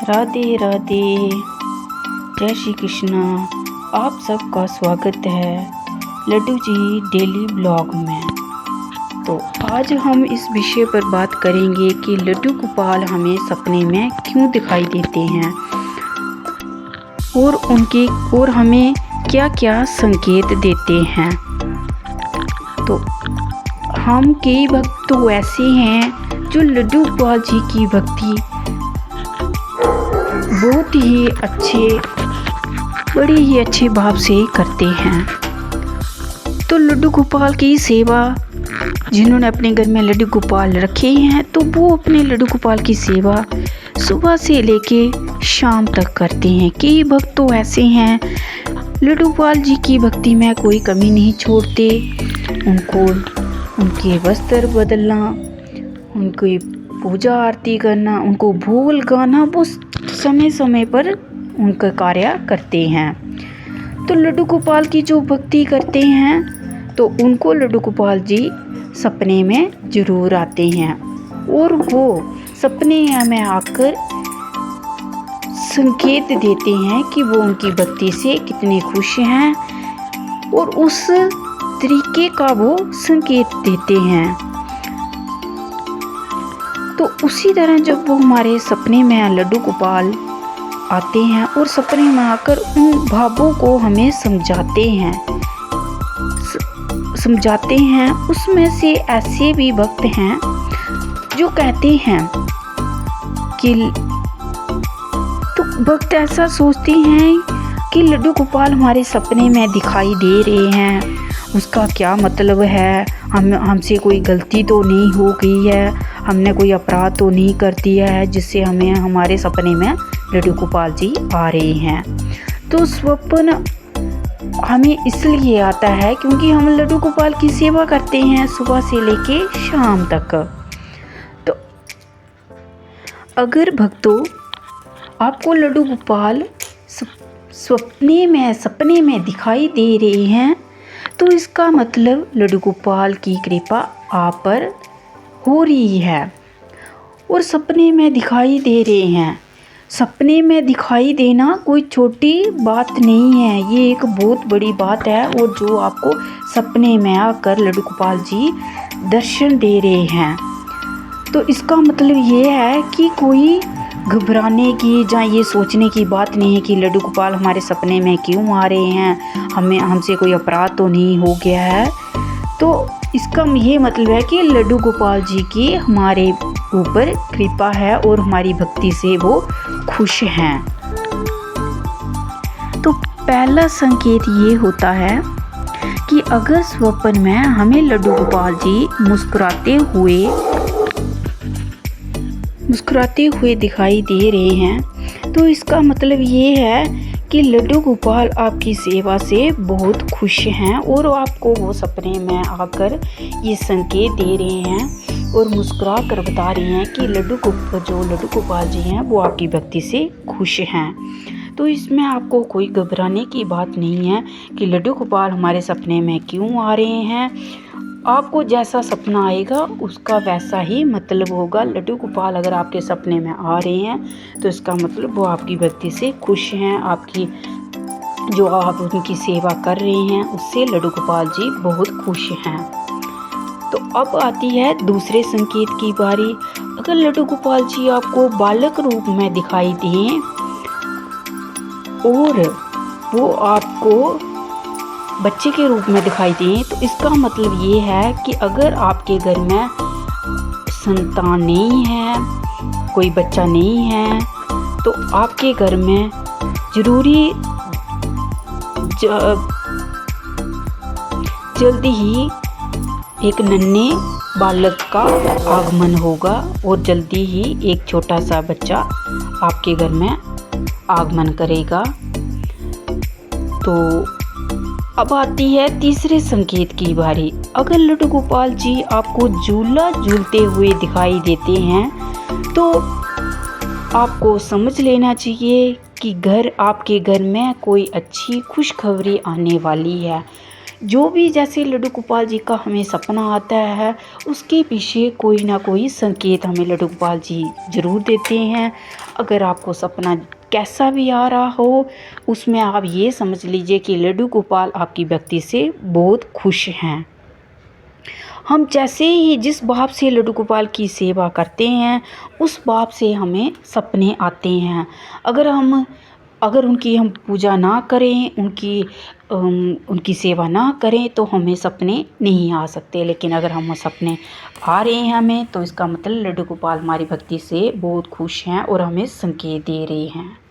राधे राधे। जय श्री कृष्णा। आप सबका स्वागत है लड्डू जी डेली ब्लॉग में। तो आज हम इस विषय पर बात करेंगे कि लड्डू गोपाल हमें सपने में क्यों दिखाई देते हैं और हमें क्या क्या संकेत देते हैं। तो हम कई भक्त तो ऐसे हैं जो लड्डू गोपाल जी की भक्ति बहुत ही बड़े ही अच्छे भाव से करते हैं। तो लड्डू गोपाल की सेवा, जिन्होंने अपने घर में लड्डू गोपाल रखे हैं, तो वो अपने लड्डू गोपाल की सेवा सुबह से लेके शाम तक करते हैं। कई भक्त तो ऐसे हैं लड्डू गोपाल जी की भक्ति में कोई कमी नहीं छोड़ते। उनके वस्त्र बदलना, उनकी पूजा आरती करना, उनको भोग लगाना, वो समय समय पर उनका कार्य करते हैं। तो लड्डू गोपाल की जो भक्ति करते हैं तो उनको लड्डू गोपाल जी सपने में ज़रूर आते हैं और वो सपने में आकर संकेत देते हैं कि वो उनकी भक्ति से कितने खुश हैं और उस तरीके का वो संकेत देते हैं। तो उसी तरह जब वो हमारे सपने में लड्डू गोपाल आते हैं और सपने में आकर उन भावों को हमें समझाते हैं, उसमें से ऐसे भी भक्त हैं जो कहते हैं कि तो भक्त ऐसा सोचते हैं कि लड्डू गोपाल हमारे सपने में दिखाई दे रहे हैं, उसका क्या मतलब है। हमसे कोई गलती तो नहीं हो गई है, हमने कोई अपराध तो नहीं कर दिया है जिससे हमें हमारे सपने में लड्डू गोपाल जी आ रहे हैं। तो स्वप्न हमें इसलिए आता है क्योंकि हम लड्डू गोपाल की सेवा करते हैं सुबह से लेके शाम तक। तो अगर भक्तों आपको लड्डू गोपाल सपने में दिखाई दे रहे हैं तो इसका मतलब लड्डू गोपाल की कृपा आप पर हो रही है और सपने में दिखाई दे रहे हैं। सपने में दिखाई देना कोई छोटी बात नहीं है, ये एक बहुत बड़ी बात है। और जो आपको सपने में आकर लड्डू गोपाल जी दर्शन दे रहे हैं तो इसका मतलब ये है कि कोई घबराने की या ये सोचने की बात नहीं है कि लड्डू गोपाल हमारे सपने में क्यों आ रहे हैं, हमसे कोई अपराध तो नहीं हो गया है। तो इसका ये मतलब है कि लड्डू गोपाल जी की हमारे ऊपर कृपा है और हमारी भक्ति से वो खुश हैं। तो पहला संकेत ये होता है कि अगर स्वप्न में हमें लड्डू गोपाल जी मुस्कुराते हुए दिखाई दे रहे हैं तो इसका मतलब ये है कि लड्डू गोपाल आपकी सेवा से बहुत खुश हैं और आपको वो सपने में आकर ये संकेत दे रहे हैं और मुस्कुरा कर बता रहे हैं कि लड्डू गोपाल जी हैं वो आपकी भक्ति से खुश हैं। तो इसमें आपको कोई घबराने की बात नहीं है कि लड्डू गोपाल हमारे सपने में क्यों आ रहे हैं। आपको जैसा सपना आएगा उसका वैसा ही मतलब होगा। लड्डू गोपाल अगर आपके सपने में आ रहे हैं तो इसका मतलब वो आपकी भक्ति से खुश हैं, आपकी जो आप उनकी सेवा कर रहे हैं उससे लड्डू गोपाल जी बहुत खुश हैं। तो अब आती है दूसरे संकेत की बारी। अगर लड्डू गोपाल जी आपको बालक रूप में दिखाई दें और वो आपको बच्चे के रूप में दिखाई दें तो इसका मतलब ये है कि अगर आपके घर में संतान नहीं है, कोई बच्चा नहीं है, तो आपके घर में जरूरी जल्दी ही एक नन्हे बालक का आगमन होगा और जल्दी ही एक छोटा सा बच्चा आपके घर में आगमन करेगा। तो अब आती है तीसरे संकेत की बारी। अगर लड्डू गोपाल जी आपको झूला झूलते हुए दिखाई देते हैं तो आपको समझ लेना चाहिए कि आपके घर में कोई अच्छी खुशखबरी आने वाली है। जो भी जैसे लड्डू गोपाल जी का हमें सपना आता है, उसके पीछे कोई ना कोई संकेत हमें लड्डू गोपाल जी ज़रूर देते हैं। अगर आपको सपना कैसा भी आ रहा हो, उसमें आप ये समझ लीजिए कि लड्डू गोपाल आपकी भक्ति से बहुत खुश हैं। हम जैसे ही जिस भाव से लड्डू गोपाल की सेवा करते हैं, उस भाव से हमें सपने आते हैं। अगर उनकी हम पूजा ना करें, उनकी सेवा ना करें, तो हमें सपने नहीं आ सकते। लेकिन अगर हम सपने आ रहे हैं हमें, तो इसका मतलब लड्डू गोपाल हमारी भक्ति से बहुत खुश हैं और हमें संकेत दे रहे हैं।